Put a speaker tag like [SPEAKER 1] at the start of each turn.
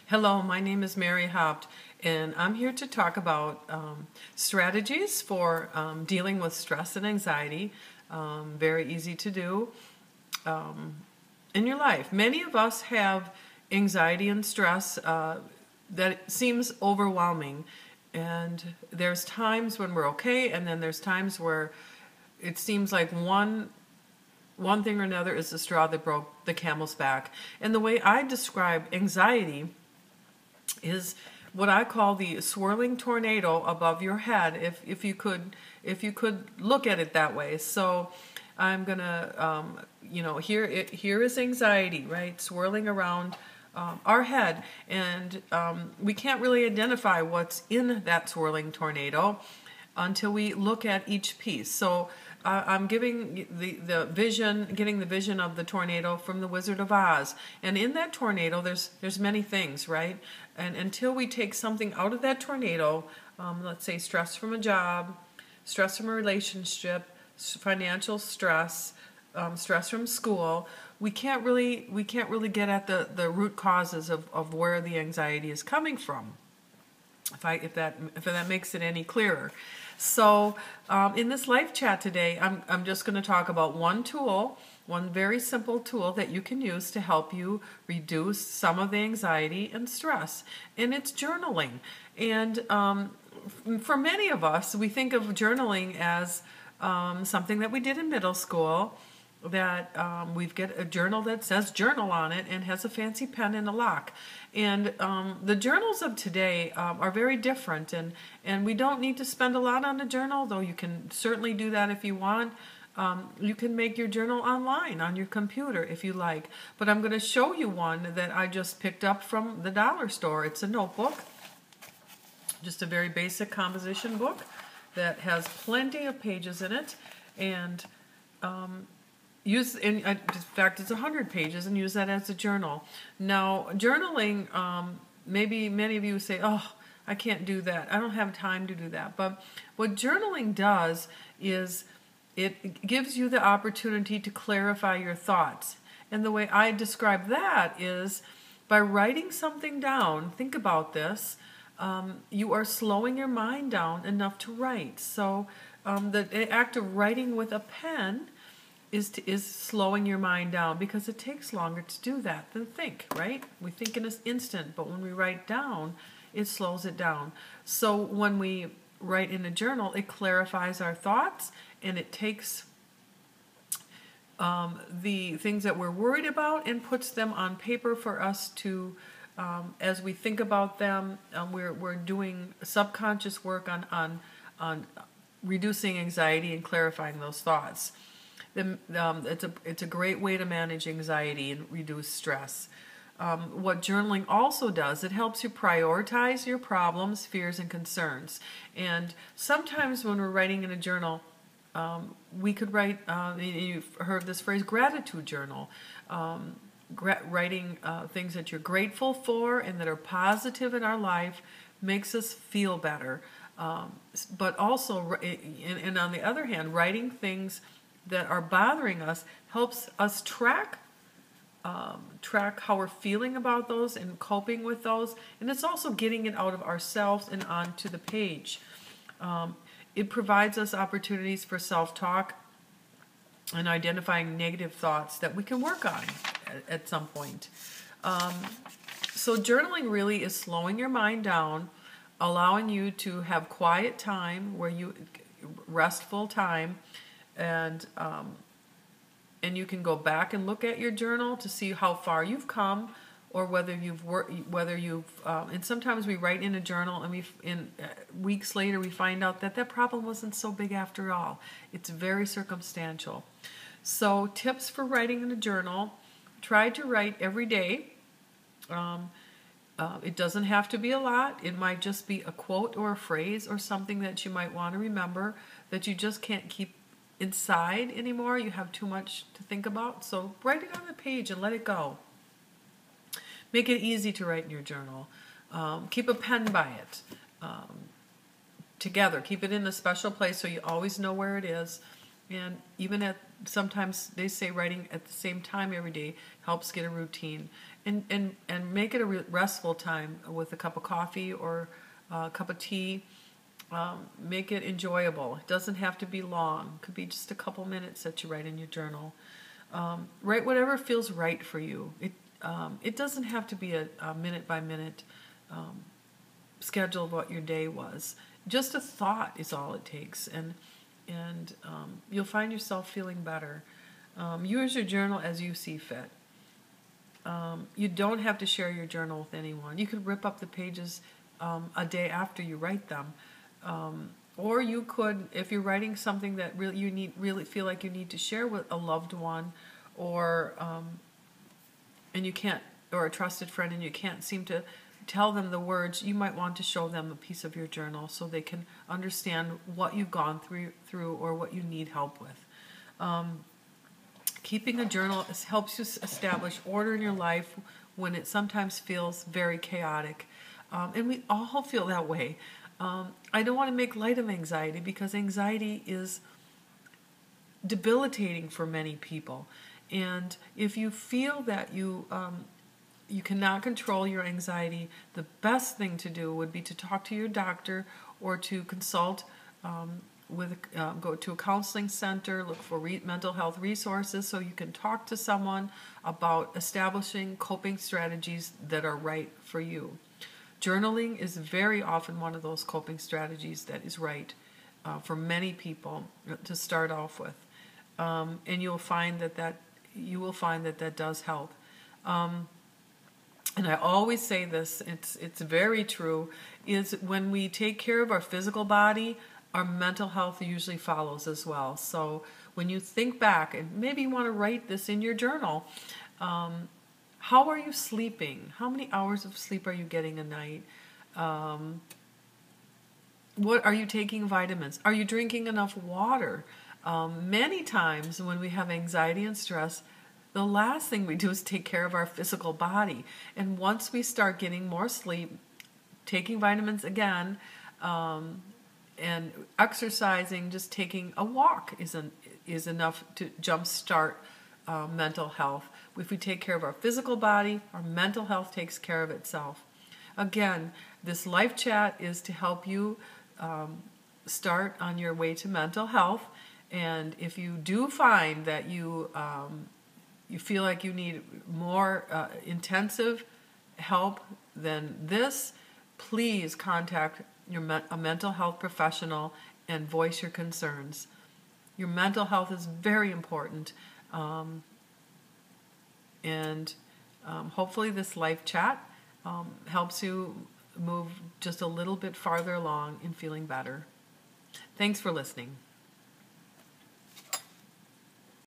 [SPEAKER 1] Hello, my name is Mary Haupt, and I'm here to talk about strategies for dealing with stress and anxiety. Very easy to do in your life. Many of us have anxiety and stress that seems overwhelming, and there's times when we're okay, and then there's times where it seems like one thing or another is the straw that broke the camel's back. And the way I describe anxiety is what I call the swirling tornado above your head, if you could look at it that way. So I'm gonna here is anxiety, right, swirling around our head, and we can't really identify what's in that swirling tornado until we look at each piece. So I'm giving the vision, getting the vision of the tornado from the Wizard of Oz. And in that tornado, there's many things, right? And until we take something out of that tornado, let's say stress from a job, stress from a relationship, financial stress, stress from school, we can't really get at the root causes of where the anxiety is coming from. If that makes it any clearer. So in this live chat today, I'm just going to talk about one tool, one very simple tool that you can use to help you reduce some of the anxiety and stress, and it's journaling. And for many of us, we think of journaling as something that we did in middle school, that we've got a journal that says journal on it and has a fancy pen and a lock. And the journals of today are very different, and we don't need to spend a lot on a journal, though you can certainly do that if you want. You can make your journal online on your computer if you like. But I'm going to show you one that I just picked up from the dollar store. It's a notebook, just a very basic composition book that has plenty of pages in it, and in fact, it's 100 pages, and use that as a journal. Now, journaling, maybe many of you say, oh, I can't do that. I don't have time to do that. But what journaling does is it gives you the opportunity to clarify your thoughts. And the way I describe that is by writing something down. Think about this. You are slowing your mind down enough to write. So the act of writing with a pen is slowing your mind down, because it takes longer to do that than think, right? We think in an instant, but when we write down, it slows it down. So when we write in a journal, it clarifies our thoughts, and it takes the things that we're worried about and puts them on paper for us to, as we think about them, we're doing subconscious work on reducing anxiety and clarifying those thoughts. It's a great way to manage anxiety and reduce stress. What journaling also does, it helps you prioritize your problems, fears, and concerns. And sometimes when we're writing in a journal, we could write, you've heard this phrase, gratitude journal. Writing things that you're grateful for and that are positive in our life makes us feel better. But also, and on the other hand, writing things that are bothering us helps us track how we're feeling about those and coping with those, and it's also getting it out of ourselves and onto the page. It provides us opportunities for self-talk and identifying negative thoughts that we can work on at some point. So journaling really is slowing your mind down, allowing you to have quiet time, restful time, and you can go back and look at your journal to see how far you've come, or whether you've and sometimes we write in a journal, and weeks later we find out that problem wasn't so big after all. It's very circumstantial. So tips for writing in a journal: try to write every day. It doesn't have to be a lot. It might just be a quote or a phrase or something that you might want to remember that you just can't keep inside anymore. You have too much to think about. So write it on the page and let it go. Make it easy to write in your journal. Keep a pen by it together. Keep it in a special place so you always know where it is. And even sometimes they say writing at the same time every day helps get a routine. And make it a restful time with a cup of coffee or a cup of tea. Make it enjoyable. It doesn't have to be long. It could be just a couple minutes that you write in your journal. Write whatever feels right for you. It doesn't have to be a minute by minute schedule of what your day was. Just a thought is all it takes, and you'll find yourself feeling better. Use your journal as you see fit. You don't have to share your journal with anyone. You could rip up the pages a day after you write them. Or you could, if you're writing something that really feel like you need to share with a loved one, or and you can't, or a trusted friend, and you can't seem to tell them the words, you might want to show them a piece of your journal so they can understand what you've gone through or what you need help with. Keeping a journal helps you establish order in your life when it sometimes feels very chaotic. And we all feel that way. I don't want to make light of anxiety, because anxiety is debilitating for many people. And if you feel that you cannot control your anxiety, the best thing to do would be to talk to your doctor, or to consult go to a counseling center, look for mental health resources so you can talk to someone about establishing coping strategies that are right for you. Journaling is very often one of those coping strategies that is right for many people to start off with, and you'll find that does help. And I always say this, it's very true, is when we take care of our physical body, our mental health usually follows as well. So when you think back, and maybe you want to write this in your journal, how are you sleeping? How many hours of sleep are you getting a night? What are you taking vitamins? Are you drinking enough water? Many times when we have anxiety and stress, the last thing we do is take care of our physical body. And once we start getting more sleep, taking vitamins again, and exercising, just taking a walk is enough to jumpstart mental health. If we take care of our physical body, our mental health takes care of itself. Again, this LifeChat is to help you start on your way to mental health. And if you do find that you feel like you need more intensive help than this, please contact a mental health professional and voice your concerns. Your mental health is very important, and hopefully this LifeChat helps you move just a little bit farther along in feeling better. Thanks for listening.